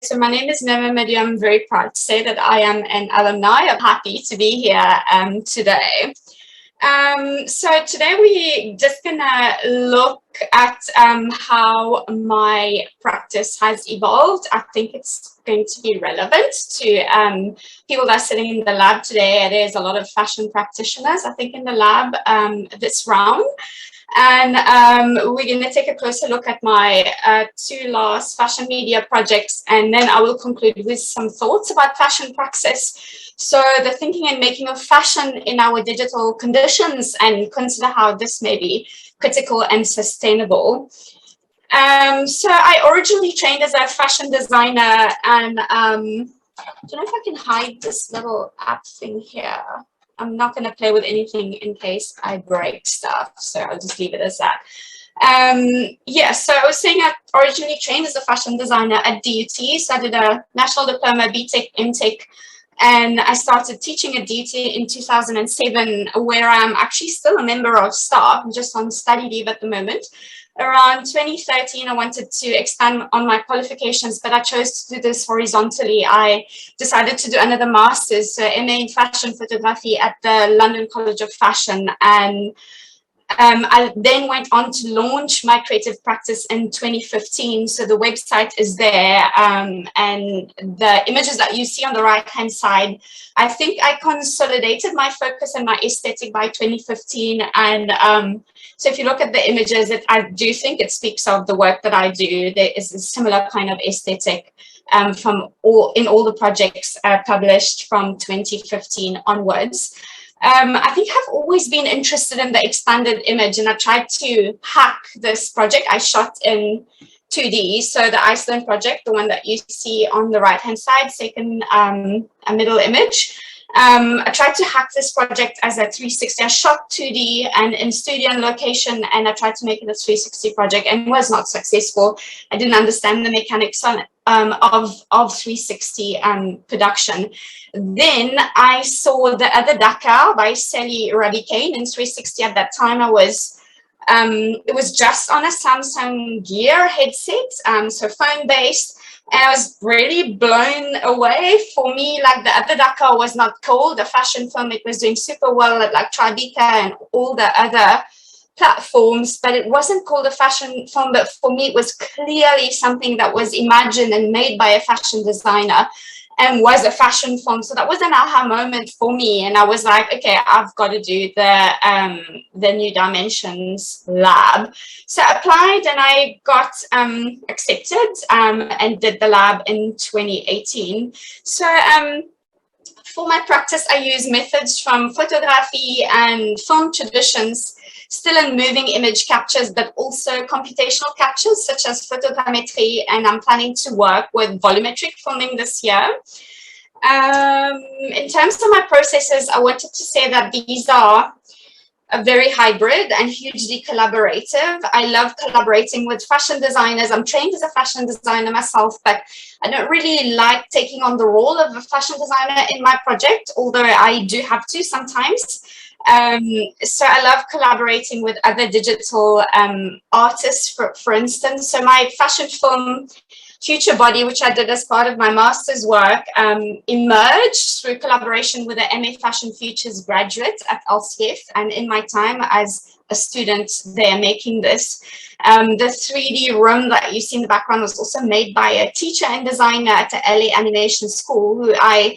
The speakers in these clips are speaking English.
So my name is Nirma Madhoo. I'm very proud to say that I am an alumni. I'm happy to be here today. So today we're just gonna look at how my practice has evolved. I think it's going to be relevant to people that are sitting in the lab today. There's a lot of fashion practitioners, I think, in the lab this round. And we're going to take a closer look at my two last fashion media projects, and then I will conclude with some thoughts about fashion praxis. So the thinking and making of fashion in our digital conditions, and consider how this may be critical and sustainable. So I originally trained as a fashion designer, and I don't know if I can hide this little app thing here. I'm not going to play with anything in case I break stuff, so I'll just leave it as that. Yeah, so I was saying I originally trained as a fashion designer at DUT, so I did a national diploma, BTech, MTech, and I started teaching at DUT in 2007, where I'm actually still a member of staff. I'm just on study leave at the moment. Around 2013, I wanted to expand on my qualifications, but I chose to do this horizontally. I decided to do another master's, so MA in fashion photography at the London College of Fashion. And I then went on to launch my creative practice in 2015. So the website is there, and the images that you see on the right-hand side, I think I consolidated my focus and my aesthetic by 2015. And so if you look at the images, I do think it speaks of the work that I do. There is a similar kind of aesthetic in all the projects published from 2015 onwards. I think I've always been interested in the expanded image, and I tried to hack this project I shot in 2D. So the Iceland project, the one that you see on the right-hand side, second a middle image. I tried to hack this project as a 360. I shot 2D and in studio and location, and I tried to make it a 360 project and was not successful. I didn't understand the mechanics of 360 production. Then I saw the other Dakar by Sally Radicane in 360. At that time, it was just on a Samsung Gear headset, so phone-based. And I was really blown away. For me, like, the other Dakar was not cool. The fashion film, it was doing super well at like Tribeca and all the other platforms, but it wasn't called a fashion film. But for me, it was clearly something that was imagined and made by a fashion designer and was a fashion film. So that was an aha moment for me. And I was like, okay, I've got to do the New Dimensions lab. So I applied and I got accepted and did the lab in 2018. So for my practice, I use methods from photography and film traditions, still in moving image captures, but also computational captures such as photogrammetry, and I'm planning to work with volumetric filming this year. In terms of my processes, I wanted to say that these are very hybrid and hugely collaborative. I love collaborating with fashion designers. I'm trained as a fashion designer myself, but I don't really like taking on the role of a fashion designer in my project, although I do have to sometimes. So I love collaborating with other digital artists, for instance. So my fashion film Future Body, which I did as part of my master's work, emerged through collaboration with the MA Fashion Futures graduate at LCF, and in my time as a student there making this. The 3D room that you see in the background was also made by a teacher and designer at the LA Animation School, who I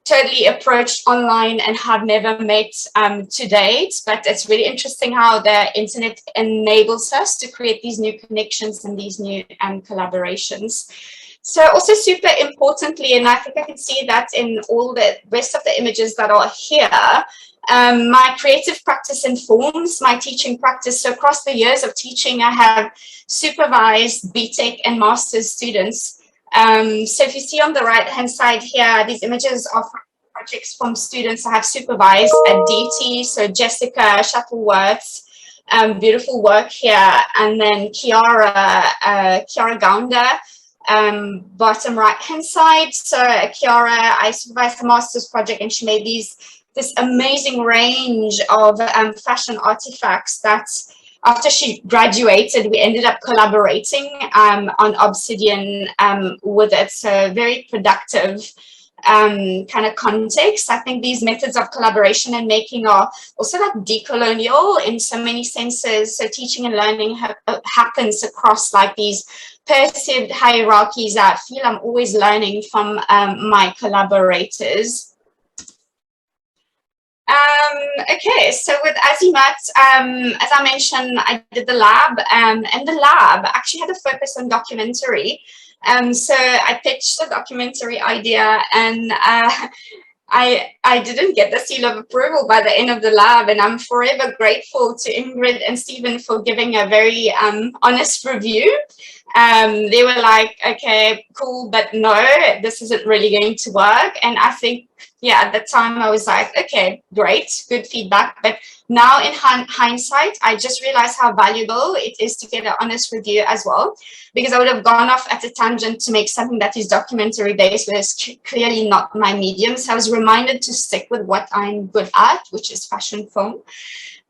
totally approached online and have never met to date. But it's really interesting how the internet enables us to create these new connections and these new collaborations. So also super importantly, and I think I can see that in all the rest of the images that are here, my creative practice informs my teaching practice. So across the years of teaching, I have supervised BTech and master's students. So if you see on the right-hand side here, these images are from projects from students I have supervised at DT. So Jessica Shuttleworth, beautiful work here. And then Kiara Gounder, bottom right-hand side. So Kiara, I supervised the master's project, and she made this amazing range of fashion artifacts that after she graduated, we ended up collaborating on OBSIDIAN with it. So very productive kind of context. I think these methods of collaboration and making are also like decolonial in so many senses. So teaching and learning happens across like these perceived hierarchies. I feel I'm always learning from my collaborators. Okay, so with AZIMUTH, as I mentioned, I did the lab, and the lab actually had a focus on documentary. So I pitched the documentary idea, and I didn't get the seal of approval by the end of the lab, and I'm forever grateful to Ingrid and Stephen for giving a very honest review. They were like, okay, cool, but no, this isn't really going to work. And I think, yeah, at the time I was like, okay, great, good feedback. But now in hindsight, I just realized how valuable it is to get an honest review as well, because I would have gone off at a tangent to make something that is documentary based, but it's clearly not my medium. So I was reminded to stick with what I'm good at, which is fashion film.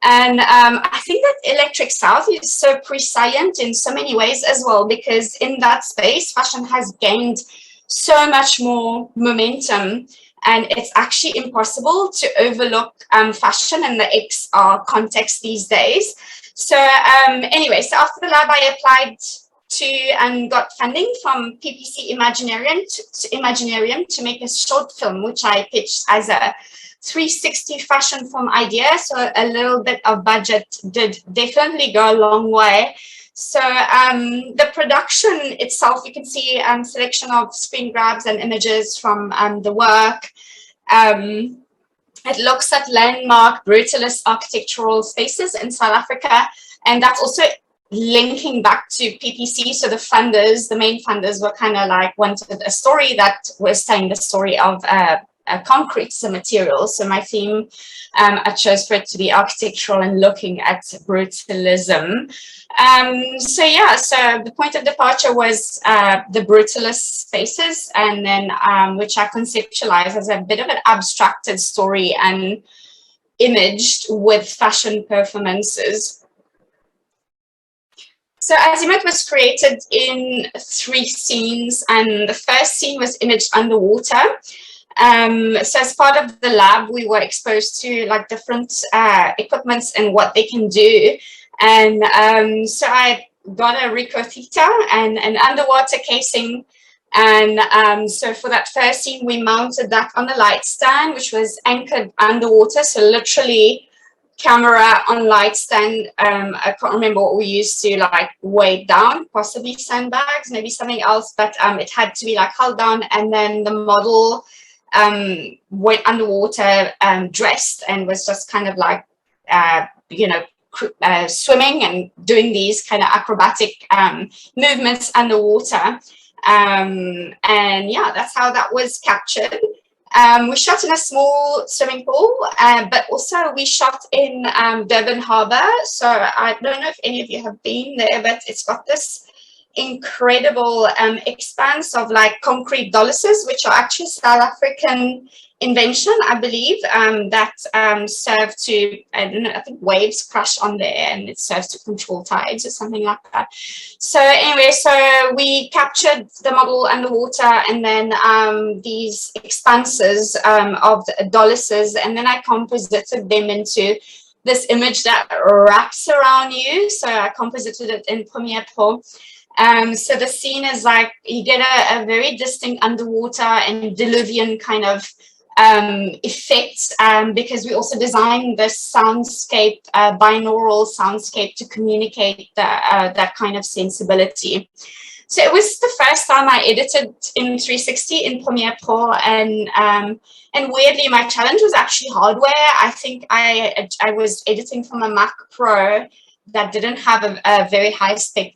And I think that Electric South is so prescient in so many ways as well, because in that space, fashion has gained so much more momentum, and it's actually impossible to overlook fashion in the XR context these days. So anyway, so after the lab, I applied to and got funding from PPC Imaginarium to make a short film, which I pitched as a 360 fashion film idea. So a little bit of budget did definitely go a long way. So the production itself, you can see a selection of screen grabs and images from the work. It looks at landmark brutalist architectural spaces in South Africa, and that's also linking back to PPC. So the funders, the main funders, were kind of like wanted a story that was telling the story of concrete as a material. So my theme, I chose for it to be architectural and looking at brutalism. So yeah, so the point of departure was the brutalist spaces, and then which I conceptualized as a bit of an abstracted story and imaged with fashion performances. So AZIMUTH was created in 3 scenes, and the first scene was imaged underwater. So as part of the lab, we were exposed to like different equipments and what they can do. And so I got a Ricoh Theta and an underwater casing. And so for that first scene, we mounted that on a light stand, which was anchored underwater. So literally camera on light stand. I can't remember what we used to like weigh down, possibly sandbags, maybe something else, but it had to be like held down. And then the model went underwater, dressed, and was just kind of like, you know, swimming and doing these kind of acrobatic movements underwater. And yeah, that's how that was captured. We shot in a small swimming pool, but also we shot in Durban Harbour. So I don't know if any of you have been there, but it's got this incredible expanse of like concrete doluses, which are actually South African invention, I believe, that serve to, I don't know, I think waves crash on there and it serves to control tides or something like that. So anyway, so we captured the model underwater, and then these expanses of the doluses, and then I composited them into this image that wraps around you. So I composited it in Premiere Pro. So the scene is like, you get a very distinct underwater and diluvian kind of effects, because we also designed this soundscape, binaural soundscape, to communicate that kind of sensibility. So it was the first time I edited in 360 in Premiere Pro, and weirdly, my challenge was actually hardware. I think I was editing from a Mac Pro that didn't have a very high spec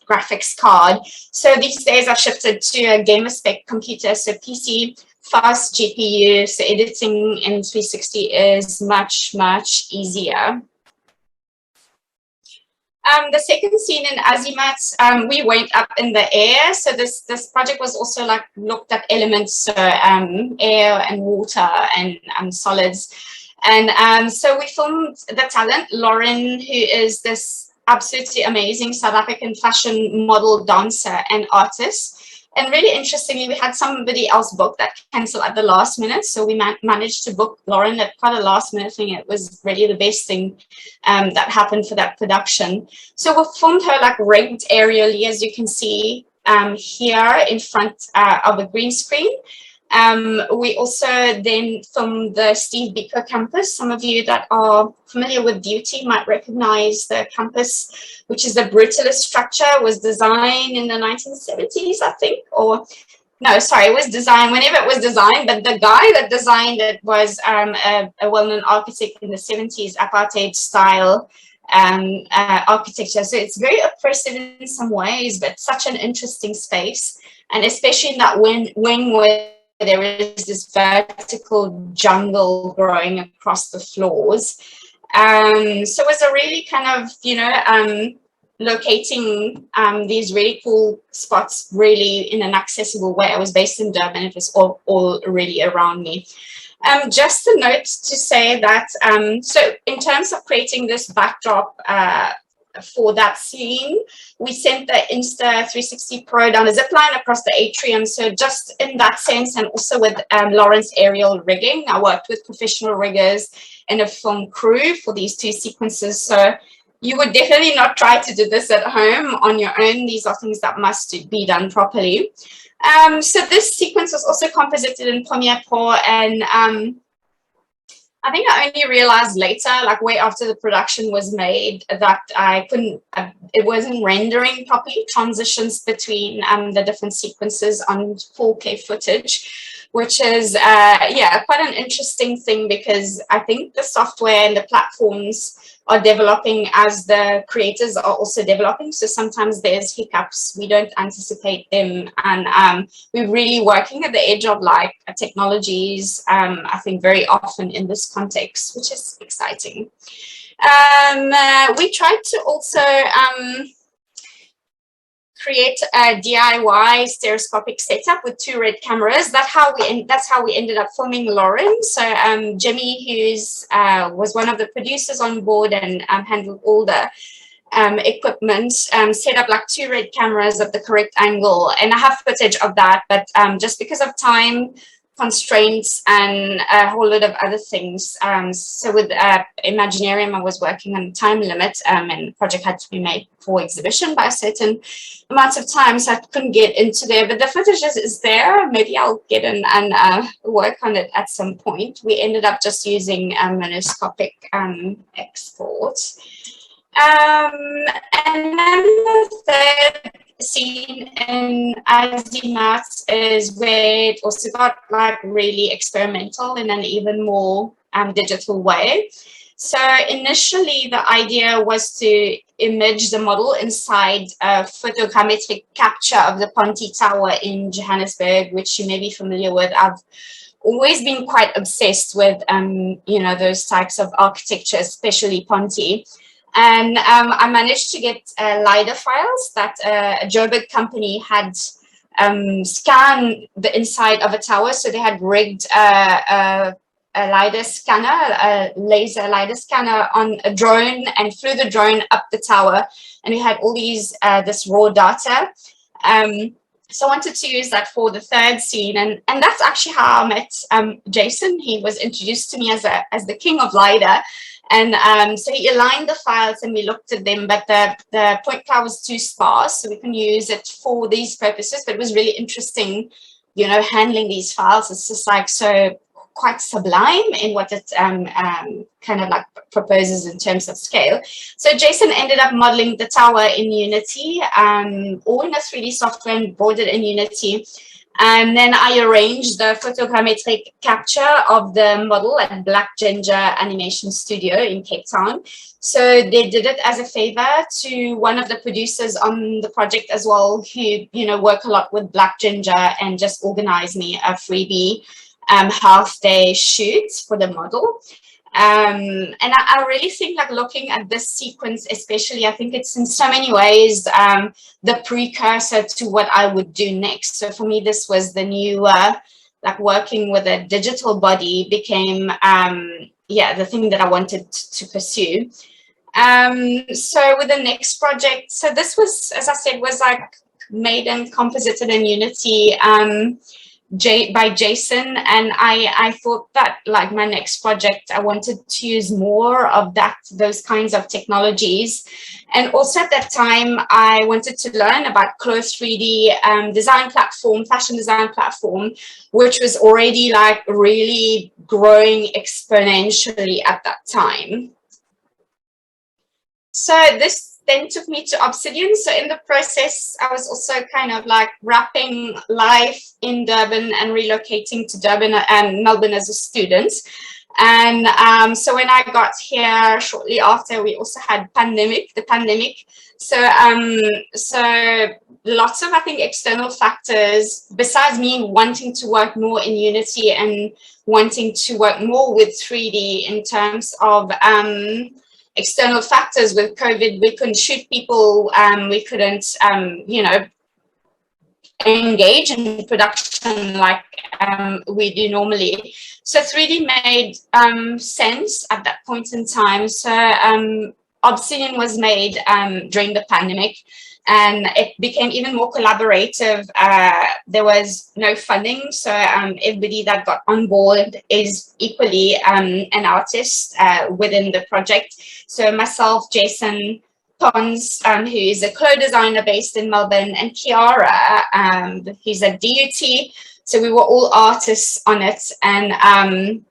graphics card. So these days I've shifted to a gamer spec computer, so PC, fast GPU, so editing in 360 is much, much easier. The second scene in AZIMUTH, we went up in the air. So this project was also like looked at elements, so air and water and solids. And so we filmed the talent, Lauren, who is this absolutely amazing South African fashion model, dancer, and artist. And really interestingly, we had somebody else book that canceled at the last minute. So we managed to book Lauren at quite a last minute thing. It was really the best thing that happened for that production. So we filmed her like rigged aerially, as you can see here in front of a green screen. We also then filmed the Steve Biko campus. Some of you that are familiar with beauty might recognize the campus, which is a brutalist structure, was designed in the 1970s, I think, or no, sorry, it was designed whenever it was designed, but the guy that designed it was a well-known architect in the 70s, apartheid style architecture. So it's very oppressive in some ways, but such an interesting space. And especially in that wing where there is this vertical jungle growing across the floors. So it was a really kind of, you know, locating these really cool spots really in an accessible way. I was based in Durban. It was all really around me. Just a note to say that, so in terms of creating this backdrop for that scene, we sent the Insta360 Pro down a zip line across the atrium. So just in that sense, and also with Lawrence aerial rigging, I worked with professional riggers and a film crew for these two sequences. So you would definitely not try to do this at home on your own. These are things that must be done properly. So this sequence was also composited in Premiere Pro, and I think I only realized later, like way after the production was made, that I couldn't, it wasn't rendering properly transitions between the different sequences on 4K footage, which is, yeah, quite an interesting thing, because I think the software and the platforms are developing as the creators are also developing. So sometimes there's hiccups, we don't anticipate them. And we're really working at the edge of like technologies, I think very often in this context, which is exciting. We tried to also create a DIY stereoscopic setup with 2 red cameras. That's how we ended up filming Lauren. So Jimmy, who's was one of the producers on board and handled all the equipment, set up like 2 red cameras at the correct angle. And I have footage of that, but just because of time constraints and a whole lot of other things. So with Imaginarium, I was working on a time limit, and the project had to be made for exhibition by a certain amount of time, so I couldn't get into there. But the footage is there. Maybe I'll get in and work on it at some point. We ended up just using monoscopic export. And then the third scene in AZIMUTH is where it also got like really experimental in an even more digital way. So initially the idea was to image the model inside a photogrammetric capture of the Ponte Tower in Johannesburg, which you may be familiar with. I've always been quite obsessed with, you know, those types of architecture, especially Ponte. And I managed to get LiDAR files that a Joburg company had scanned the inside of a tower. So they had rigged a LiDAR scanner, a laser LiDAR scanner on a drone, and flew the drone up the tower. And we had all these, this raw data. So I wanted to use that for the third scene. And that's actually how I met Jason. He was introduced to me as the king of LiDAR. And so he aligned the files and we looked at them, but the point cloud was too sparse, so we can use it for these purposes. But it was really interesting, you know, handling these files. It's just like so quite sublime in what it kind of like proposes in terms of scale. So Jason ended up modeling the tower in Unity, or in a 3D software, and brought it in Unity. And then I arranged the photogrammetric capture of the model at Black Ginger Animation Studio in Cape Town. So they did it as a favor to one of the producers on the project as well, who, you know, work a lot with Black Ginger, and just organized me a freebie half-day shoot for the model. And I really think, like, looking at this sequence especially, I think it's in so many ways the precursor to what I would do next. So for me, this was the new, like, working with a digital body became yeah, the thing that I wanted to pursue. So with the next project, so this was, as I said, was like made and composited in Unity by Jason, and I thought that like my next project, I wanted to use more of those kinds of technologies. And also at that time, I wanted to learn about closed 3D design platform, fashion design platform, which was already like really growing exponentially at that time. So this then took me to Obsidian. So in the process, I was also kind of like wrapping life in Durban and relocating to Durban and Melbourne as a student. And so when I got here shortly after, we also had the pandemic. So lots of, I think, external factors, besides me wanting to work more in Unity and wanting to work more with 3D in terms of external factors. With COVID, we couldn't shoot people, we couldn't, you know, engage in production like we do normally. So 3D made sense at that point in time. So Obsidian was made during the pandemic, and it became even more collaborative. There was no funding, so everybody that got on board is equally an artist within the project. So myself, Jason Pons, who is a co-designer based in Melbourne, and Kiara, who's at DUT. So we were all artists on it, and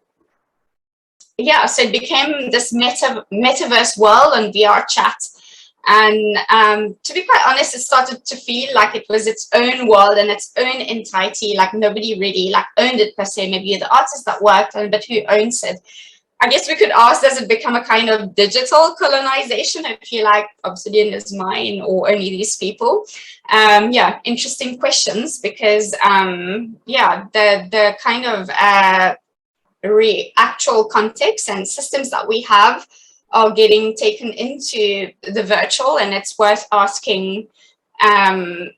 yeah, so it became this metaverse world on VR chat. And to be quite honest, it started to feel like it was its own world and its own entity. Like nobody really like owned it per se. Maybe the artists that worked on it, but who owns it? I guess we could ask, does it become a kind of digital colonization? I feel like Obsidian is mine or only these people. Yeah, interesting questions, because yeah, the kind of actual context and systems that we have are getting taken into the virtual, and it's worth asking,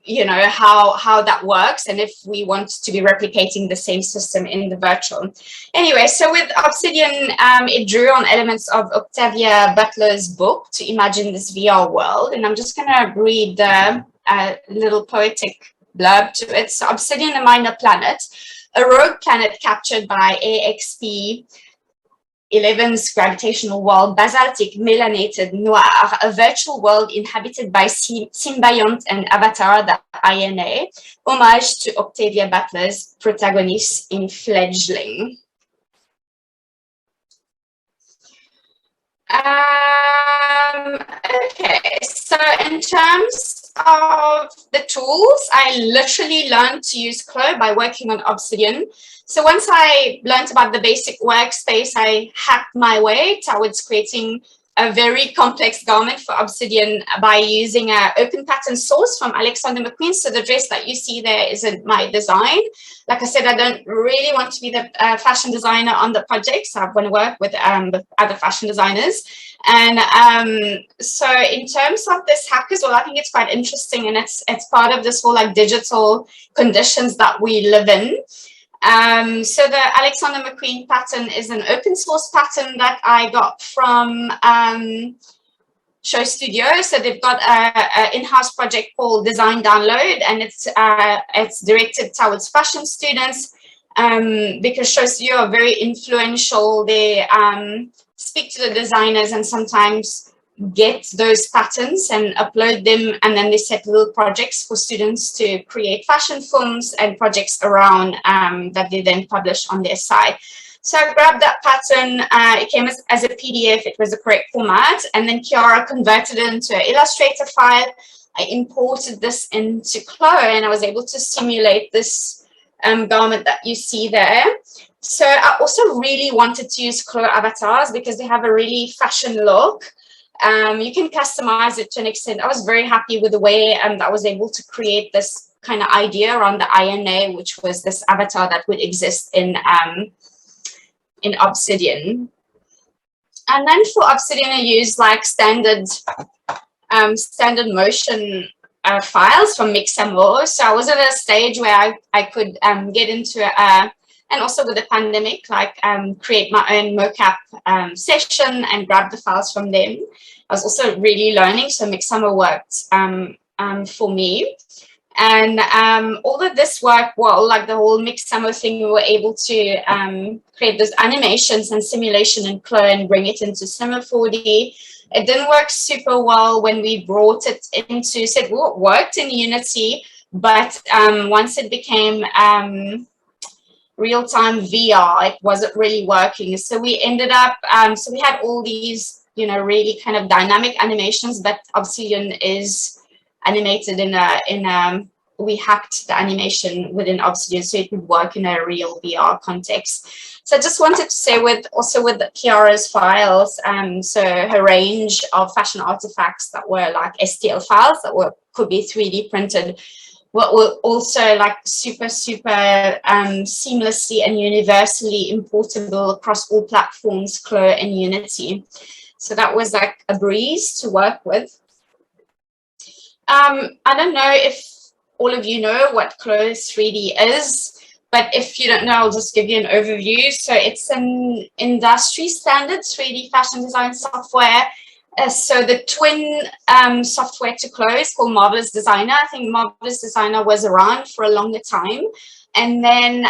you know, how that works, and if we want to be replicating the same system in the virtual. Anyway, so with Obsidian, it drew on elements of Octavia Butler's book to imagine this VR world, and I'm just going to read the little poetic blurb to it. So Obsidian, a minor planet, a rogue planet captured by AXP 11's gravitational world, basaltic, melanated, noir, a virtual world inhabited by symbiont and avatar, the INA, homage to Octavia Butler's protagonist in Fledgling. Okay, so in terms of the tools, I literally learned to use Clo by working on Obsidian. So once I learned about the basic workspace, I hacked my way towards creating a very complex garment for Obsidian by using an open pattern source from Alexander McQueen. So the dress that you see there isn't my design. Like I said, I don't really want to be the fashion designer on the project, so I want to work with other fashion designers. And so in terms of this hack as well, I think it's quite interesting, and it's part of this whole like digital conditions that we live in. So the Alexander McQueen pattern is an open source pattern that I got from Show Studio. So they've got an in-house project called Design Download, and it's directed towards fashion students, because Show Studio are very influential. They speak to the designers and sometimes get those patterns and upload them, and then they set little projects for students to create fashion films and projects around that they then publish on their site. So I grabbed that pattern, it came as a PDF, it was the correct format, and then Kiara converted it into an Illustrator file. I imported this into Clo, and I was able to simulate this garment that you see there. So I also really wanted to use Clo avatars because they have a really fashion look. You can customize it to an extent. I was very happy with the way I was able to create this kind of idea around the INA, which was this avatar that would exist in Obsidian. And then for Obsidian, I used like standard motion files from Mixamo. So I was at a stage where I could get into and also with the pandemic, like create my own mocap session and grab the files from them. I was also really learning, so Mixsummer worked for me. And all of this work, well, like the whole Mixsummer thing, we were able to create those animations and simulation in Clo and bring it into Cinema 4D. It didn't work super well when we brought it into, so it worked in Unity, but once it became real-time VR, it wasn't really working. So we ended up, so we had all these, you know, really kind of dynamic animations, but Obsidian is animated we hacked the animation within Obsidian so it would work in a real VR context. So I just wanted to say with Kiara's files, so her range of fashion artifacts that were like STL files that could be 3D printed, were also like super seamlessly and universally importable across all platforms, Clo and Unity. So that was like a breeze to work with. I don't know if all of you know what Clo 3D is, but if you don't know, I'll just give you an overview. So it's an industry standard 3D fashion design software. So the twin software to Clo is called Marvelous Designer. I think Marvelous Designer was around for a longer time. And then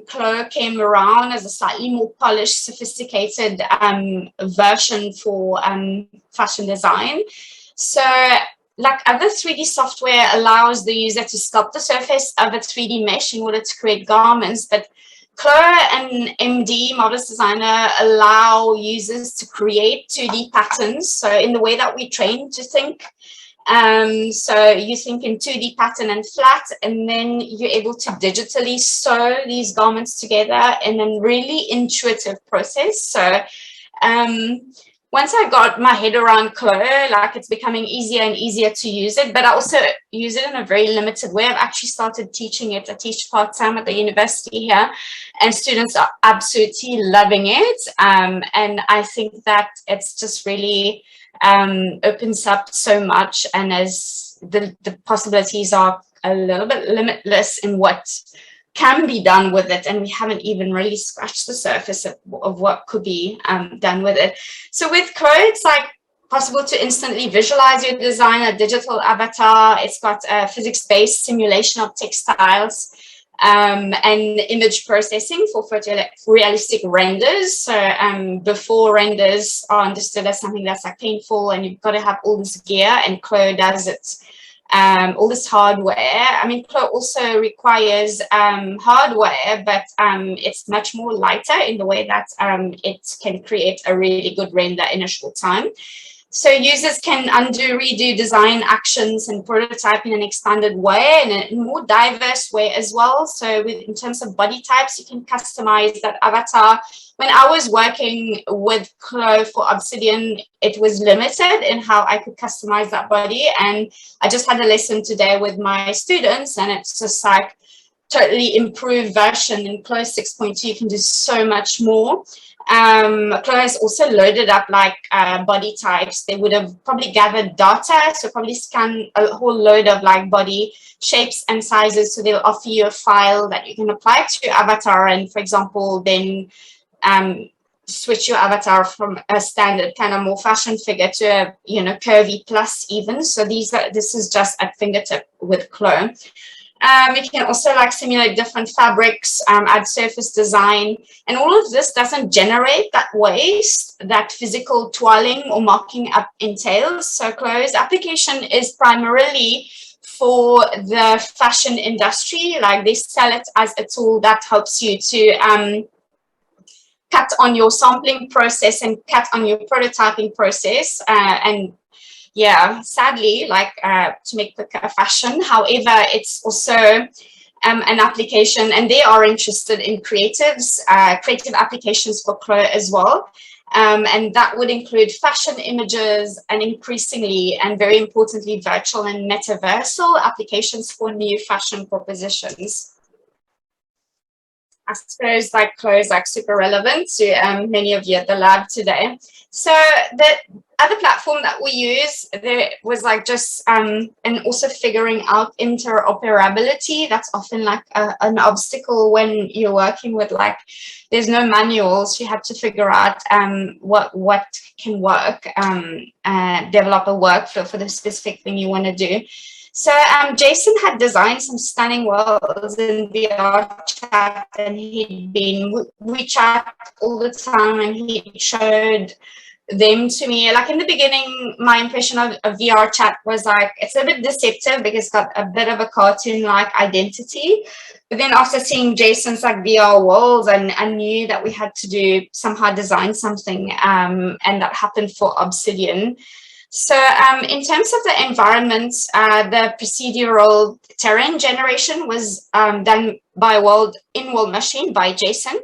Clo came around as a slightly more polished, sophisticated version for fashion design. So like other 3D software allows the user to sculpt the surface of a 3D mesh in order to create garments, but Clo and MD, Marvelous Designer, allow users to create 2D patterns. So in the way that we train to think, so you think in 2D pattern and flat, and then you're able to digitally sew these garments together in a really intuitive process. So once I got my head around Clo, like it's becoming easier and easier to use it, but I also use it in a very limited way. I've actually started teaching it. I teach part-time at the university here, and students are absolutely loving it. And I think that it's just really opens up so much, and as the possibilities are a little bit limitless in what can be done with it, and we haven't even really scratched the surface of what could be done with it. So with Clo, it's like possible to instantly visualize your design, a digital avatar. It's got a physics-based simulation of textiles and image processing for photorealistic renders. So before renders are understood as something that's like painful and you've got to have all this gear, and Clo does it. All this hardware. I mean, Clo also requires hardware, but it's much more lighter in the way that it can create a really good render in a short time. So users can undo, redo design actions and prototype in an expanded way, and in a more diverse way as well. So in terms of body types, you can customize that avatar. When I was working with Clo for Obsidian, it was limited in how I could customize that body. And I just had a lesson today with my students, and it's just like totally improved version. In Clo 6.2, you can do so much more. Clo has also loaded up like body types. They would have probably gathered data, so probably scan a whole load of like body shapes and sizes. So they'll offer you a file that you can apply to your avatar, and for example, then switch your avatar from a standard kind of more fashion figure to a, you know, curvy plus even. So this is just at fingertip with Clo. You can also like simulate different fabrics, add surface design, and all of this doesn't generate that waste that physical toiling or marking up entails. So Clo's application is primarily for the fashion industry. Like they sell it as a tool that helps you to cut on your sampling process and cut on your prototyping process, and yeah, sadly, like to make quicker fashion. However, it's also an application, and they are interested in creative applications for Clo as well. And that would include fashion images and increasingly, and very importantly, virtual and metaversal applications for new fashion propositions. I suppose like Clo is like super relevant to many of you at the lab today. So other platform that we use, there was like just and also figuring out interoperability. That's often like an obstacle when you're working with, like, there's no manuals. You have to figure out what can work, develop a workflow for the specific thing you want to do. So Jason had designed some stunning worlds in VR chat, and we chat all the time, and he showed them to me. Like in the beginning, my impression of a VR chat was like, it's a bit deceptive because it's got a bit of a cartoon-like identity. But then after seeing Jason's like VR worlds, and I knew that we had to somehow design something, and that happened for Obsidian. So in terms of the environment, the procedural terrain generation was done by in-world machine by Jason.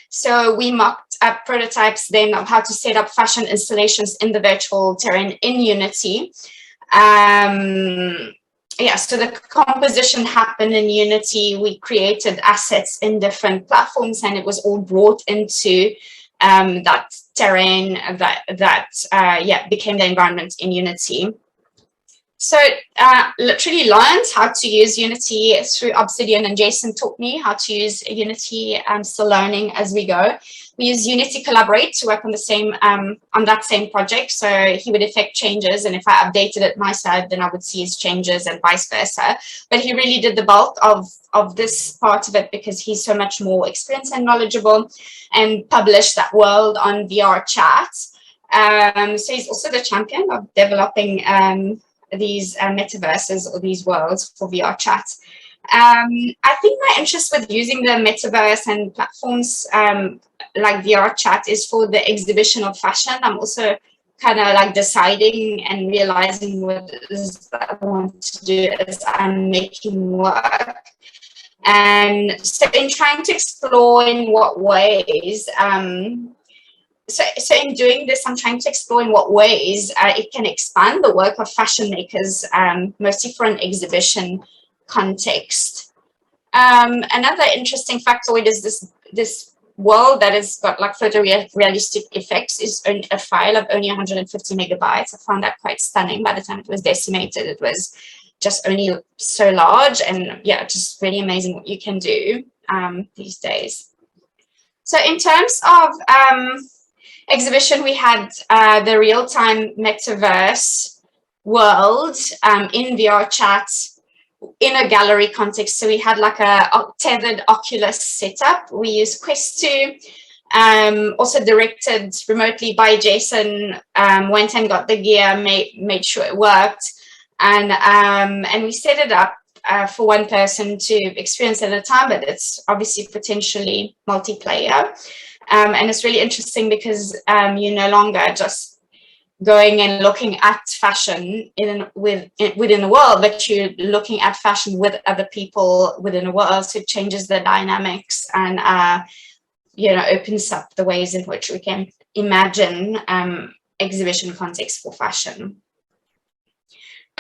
So we mocked up prototypes then of how to set up fashion installations in the virtual terrain in Unity. Yeah, so the composition happened in Unity. We created assets in different platforms, and it was all brought into that terrain that became the environment in Unity. So literally learned how to use Unity through Obsidian, and Jason taught me how to use Unity. I'm still learning as we go. We use Unity Collaborate to work on the same on that same project. So he would effect changes, and if I updated it my side, then I would see his changes and vice versa. But he really did the bulk of this part of it because he's so much more experienced and knowledgeable, and published that world on VR chat. So he's also the champion of developing these metaverses or these worlds for VR chat. I think my interest with using the metaverse and platforms like VR chat is for the exhibition of fashion. I'm also kind of like deciding and realizing what it is that I want to do as I'm making work. And so in trying to explore in what ways, so in doing this, I'm trying to explore in what ways it can expand the work of fashion makers, mostly for an exhibition context. Another interesting factoid is this world that has got like photorealistic effects is a file of only 150 megabytes. I found that quite stunning. By the time it was decimated, it was just only so large, and yeah, just really amazing what you can do these days. So in terms of exhibition, we had the real-time metaverse world in VR chat in a gallery context. So we had like a tethered Oculus setup. We used Quest 2, also directed remotely by Jason, went and got the gear, made sure it worked. And we set it up for one person to experience at a time, but it's obviously potentially multiplayer. And it's really interesting because you're no longer just going and looking at fashion within the world, but you're looking at fashion with other people within the world. So it changes the dynamics and opens up the ways in which we can imagine exhibition context for fashion.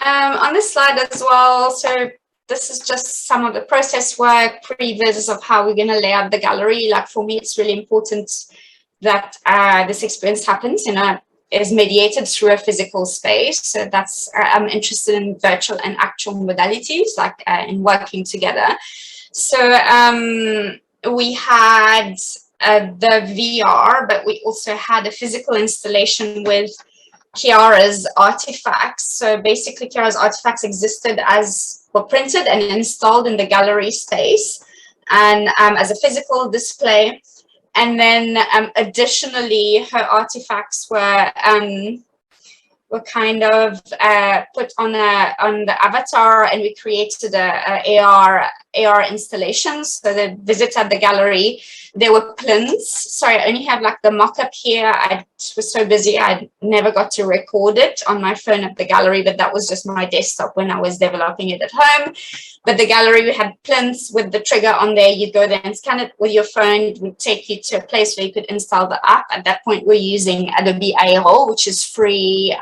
On this slide as well, so this is just some of the process work, previs of how we're going to lay out the gallery. Like for me, it's really important that this experience happens is mediated through a physical space. So that's I'm interested in virtual and actual modalities, like in working together. So we had the VR, but we also had a physical installation with Chiara's artifacts. So basically, Chiara's artifacts were printed and installed in the gallery space, and as a physical display. And then additionally, her artifacts were kind of put on the avatar, and we created a AR installations. So the visitor at the gallery, there were plinths. Sorry, I only have like the mock-up here. I was so busy, I never got to record it on my phone at the gallery, but that was just my desktop when I was developing it at home. But the gallery, we had plinths with the trigger on there. You'd go there and scan it with your phone. It would take you to a place where you could install the app. At that point, we're using Adobe Aero, which is free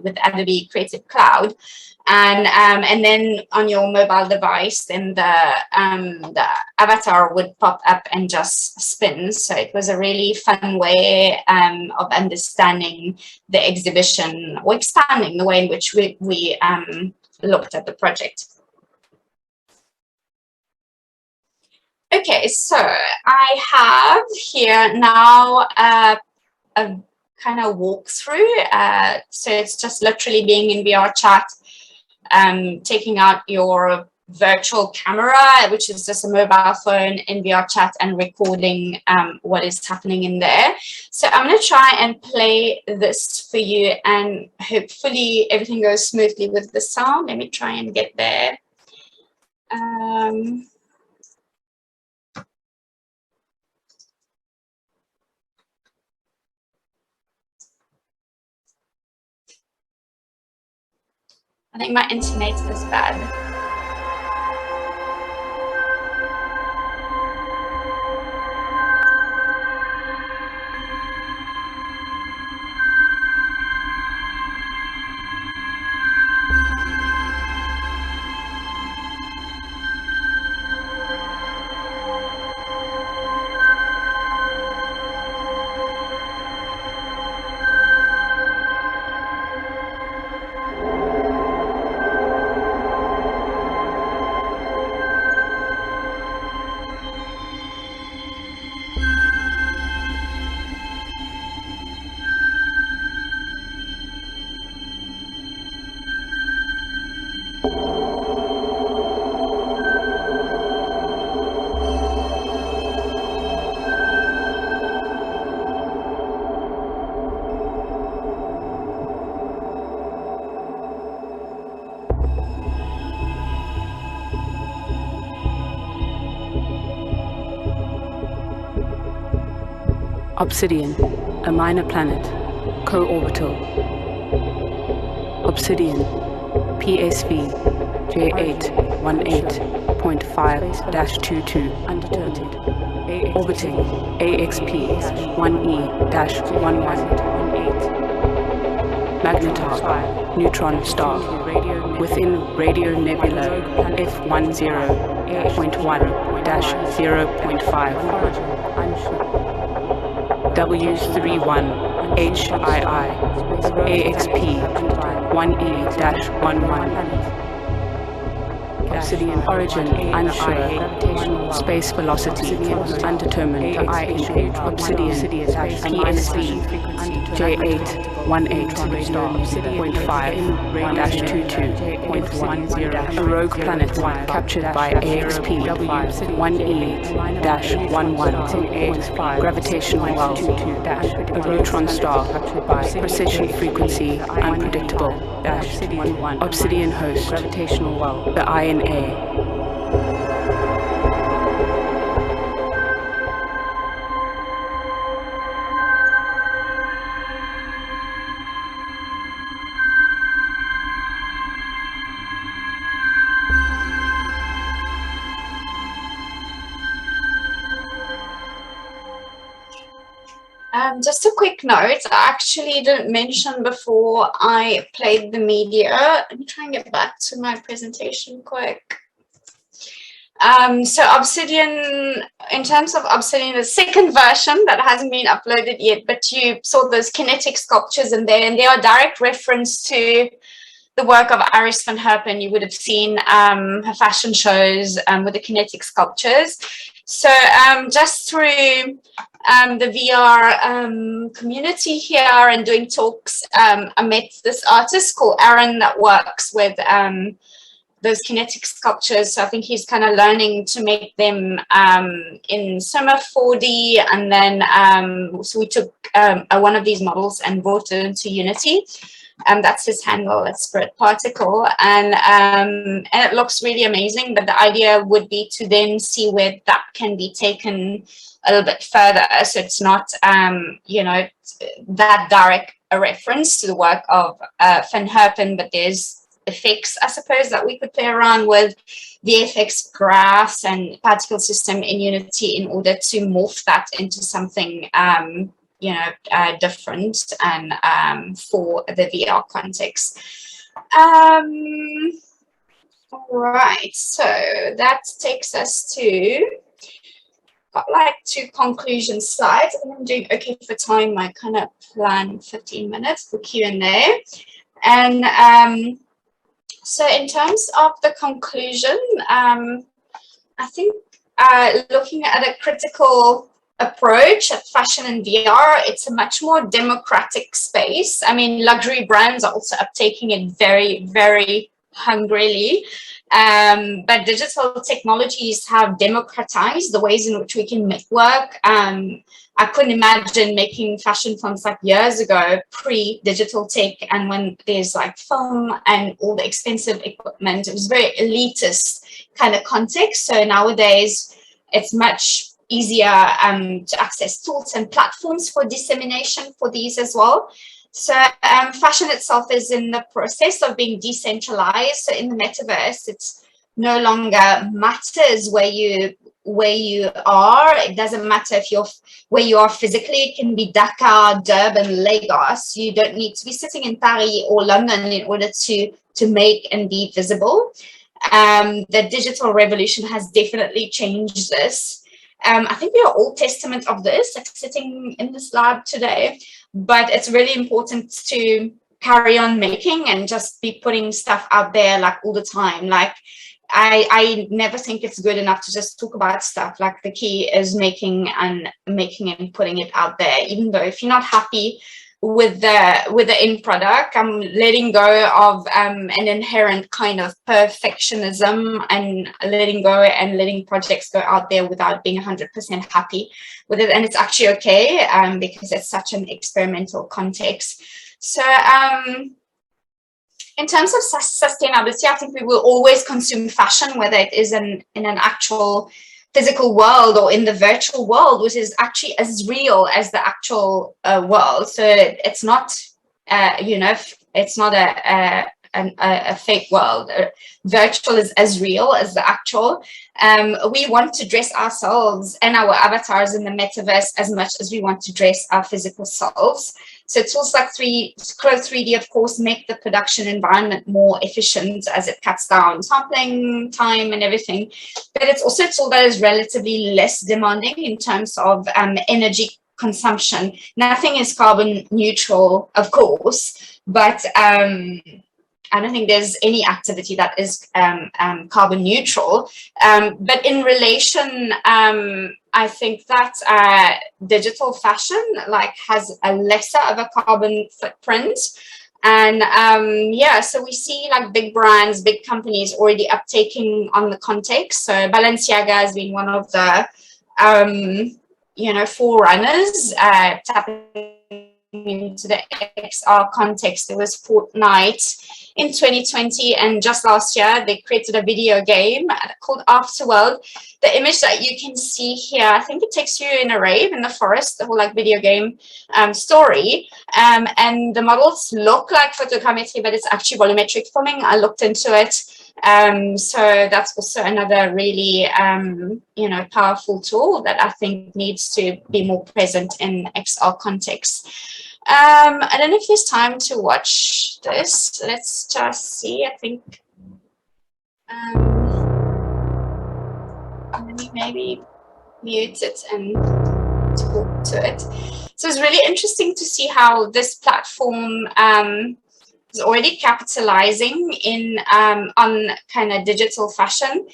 with Adobe Creative Cloud. And then on your mobile device, then the avatar would pop up and just spin. So it was a really fun way of understanding the exhibition, or expanding the way in which we looked at the project. Okay, so I have here now a kind of walkthrough. So it's just literally being in VR chat, taking out your virtual camera, which is just a mobile phone, in VR chat, and recording what is happening in there. So I'm going to try and play this for you, and hopefully everything goes smoothly with the sound. Let me try and get there. I think my internet is bad. Obsidian, a minor planet, co-orbital. Obsidian, PSV J818.5-22, undetermined. Orbiting AXP 1E-1118. Magnetar, neutron star, within radio nebula F10.1-0.5. W31 HII AXP 1E-11. Obsidian origin unsure. Space velocity undetermined. Obsidian PSV J818.5-22.10. A rogue planet captured by AXP 1E-11. Gravitational well. A neutron star. Precision frequency unpredictable. Obsidian host. Gravitational well. The INA. Just a quick note, I actually didn't mention before I played the media. Let me try and get back to my presentation quick. So Obsidian, in terms of Obsidian, the second version that hasn't been uploaded yet, but you saw those kinetic sculptures in there, and they are a direct reference to the work of Iris van Herpen. You would have seen her fashion shows with the kinetic sculptures. So just through the VR community here and doing talks, I met this artist called Aaron that works with those kinetic sculptures. So I think he's kind of learning to make them in Cinema 4D, and then so we took one of these models and brought it into Unity. That's his handle at Spirit Particle, and it looks really amazing. But the idea would be to then see where that can be taken a little bit further, so it's not you know, that direct a reference to the work of Van Herpen, but there's effects, I suppose, that we could play around with, VFX graphs and particle system in Unity in order to morph that into something you know, different and for the VR context. All right, so that takes us to got like 2 conclusion slides. I'm doing okay for time. I kind of plan 15 minutes for Q&A. And so in terms of the conclusion, I think looking at a critical approach at fashion and VR, it's a much more democratic space. I mean, luxury brands are also uptaking it very, very hungrily. But digital technologies have democratized the ways in which we can make work. I couldn't imagine making fashion films like years ago, pre-digital tech, and when there's like film and all the expensive equipment. It was very elitist kind of context. So nowadays, it's much easier to access tools and platforms for dissemination for these as well. So fashion itself is in the process of being decentralized. So in the metaverse, it's no longer matters where you are. It doesn't matter if you're where you are physically. It can be Dakar, Durban, Lagos. You don't need to be sitting in Paris or London in order to make and be visible. The digital revolution has definitely changed this. I think we are all testament of this, like sitting in this lab today. But it's really important to carry on making and just be putting stuff out there like all the time. Like I never think it's good enough to just talk about stuff. Like the key is making and putting it out there. Even though if you're not happy with the end product, I'm letting go of an inherent kind of perfectionism and letting projects go out there without being 100% happy with it. And it's actually okay because it's such an experimental context. So in terms of sustainability, I think we will always consume fashion, whether it is in an actual physical world or in the virtual world, which is actually as real as the actual world. So it's not, it's not a fake world. Virtual is as real as the actual. We want to dress ourselves and our avatars in the metaverse as much as we want to dress our physical selves. So tools like Clothes 3D, of course, make the production environment more efficient as it cuts down sampling time and everything. But it's also a tool that is relatively less demanding in terms of energy consumption. Nothing is carbon neutral, of course, but I don't think there's any activity that is carbon neutral. But in relation, I think that digital fashion has a lesser of a carbon footprint. And yeah, so we see like big brands, big companies already uptaking on the context. So Balenciaga has been one of the, forerunners, tapping into the XR context. There was Fortnite in 2020, and just last year they created a video game called Afterworld. The image that you can see here, I think it takes you in a rave in the forest, the whole video game story, and the models look like photogrammetry, but it's actually volumetric filming. I looked into it. So that's also another really powerful tool that I think needs to be more present in XR context. I don't know if there's time to watch this. Let's just see. I think let me maybe mute it and talk to it. So it's really interesting to see how this platform is already capitalizing on kind of digital fashion.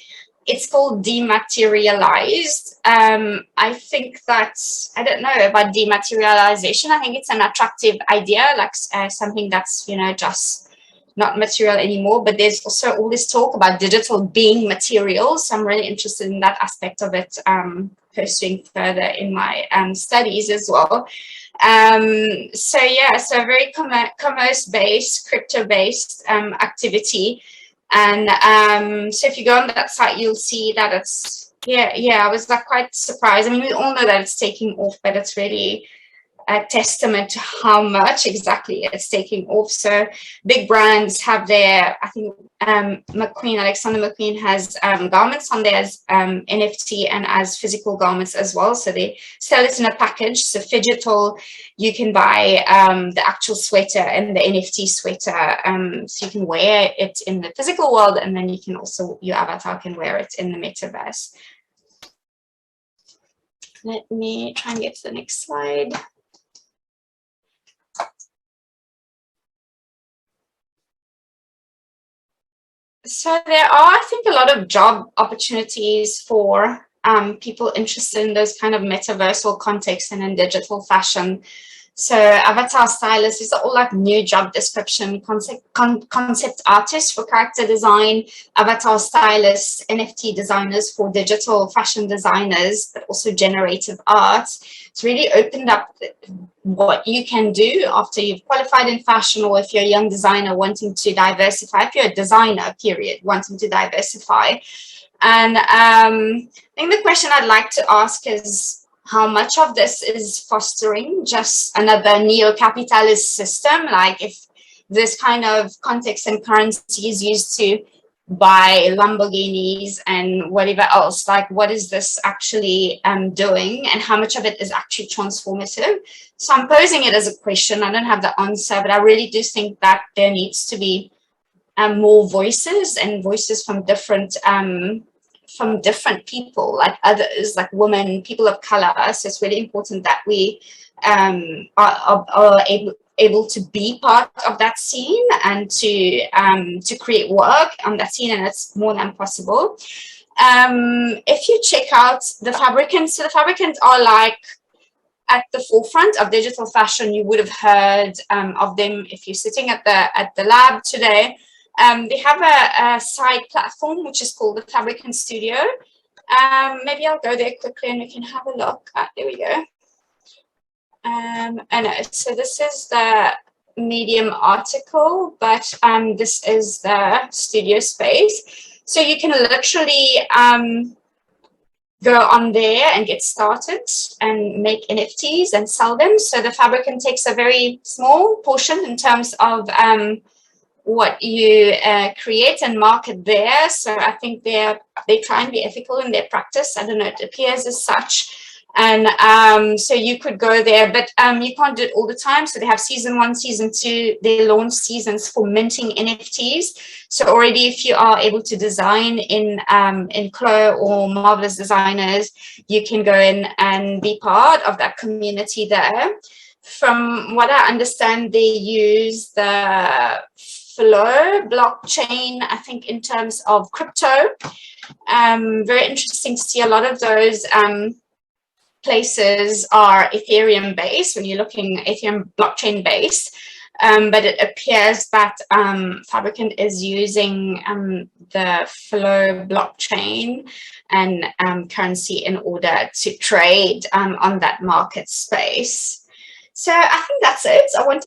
It's called Dematerialized. I think that, I don't know about dematerialization. I think it's an attractive idea, like something that's, just not material anymore. But there's also all this talk about digital being materials. So I'm really interested in that aspect of it, pursuing further in my studies as well. So yeah, so very commerce-based, crypto-based activity. And so if you go on that site, you'll see that it's, I was quite surprised. I mean, we all know that it's taking off, but it's really a testament to how much exactly it's taking off. So big brands have their, I think Alexander McQueen has garments on there as NFT and as physical garments as well. So they sell it in a package. So Fidgetal, you can buy the actual sweater and the NFT sweater. So you can wear it in the physical world, and then you can also, your avatar can wear it in the metaverse. Let me try and get to the next slide. So there are, I think, a lot of job opportunities for people interested in those kind of metaversal contexts and in digital fashion. So avatar stylists, these are all like new job description, concept artists for character design, avatar stylists, NFT designers for digital fashion designers, but also generative art. It's really opened up what you can do after you've qualified in fashion, or if you're a young designer wanting to diversify, if you're a designer, period, wanting to diversify. And I think the question I'd like to ask is, how much of this is fostering just another neo-capitalist system? Like, if this kind of context and currency is used to buy Lamborghinis and whatever else, like, what is this actually doing, and how much of it is actually transformative? So I'm posing it as a question. I don't have the answer, but I really do think that there needs to be more voices, and voices from different people, like others, like women, people of color. So it's really important that we are able to be part of that scene and to create work on that scene, and it's more than possible. If you check out the Fabricants, so the Fabricants are like at the forefront of digital fashion. You would have heard of them if you're sitting at the lab today. They have a side platform which is called the Fabricant Studio. Maybe I'll go there quickly and we can have a look. There we go. So this is the Medium article, but this is the studio space. So you can literally go on there and get started and make NFTs and sell them. So the Fabricant takes a very small portion in terms of what you create and market there. So I think they try and be ethical in their practice. I don't know, it appears as such. And so you could go there, but you can't do it all the time. So they have season 1, season 2, they launch seasons for minting NFTs. So already, if you are able to design in Chloe or Marvelous Designers, you can go in and be part of that community there. From what I understand, they use the Flow blockchain, I think, in terms of crypto. Very interesting to see a lot of those places are Ethereum based when you're looking Ethereum blockchain based, but it appears that Fabricant is using the Flow blockchain and currency in order to trade on that market space. So I think that's it. I want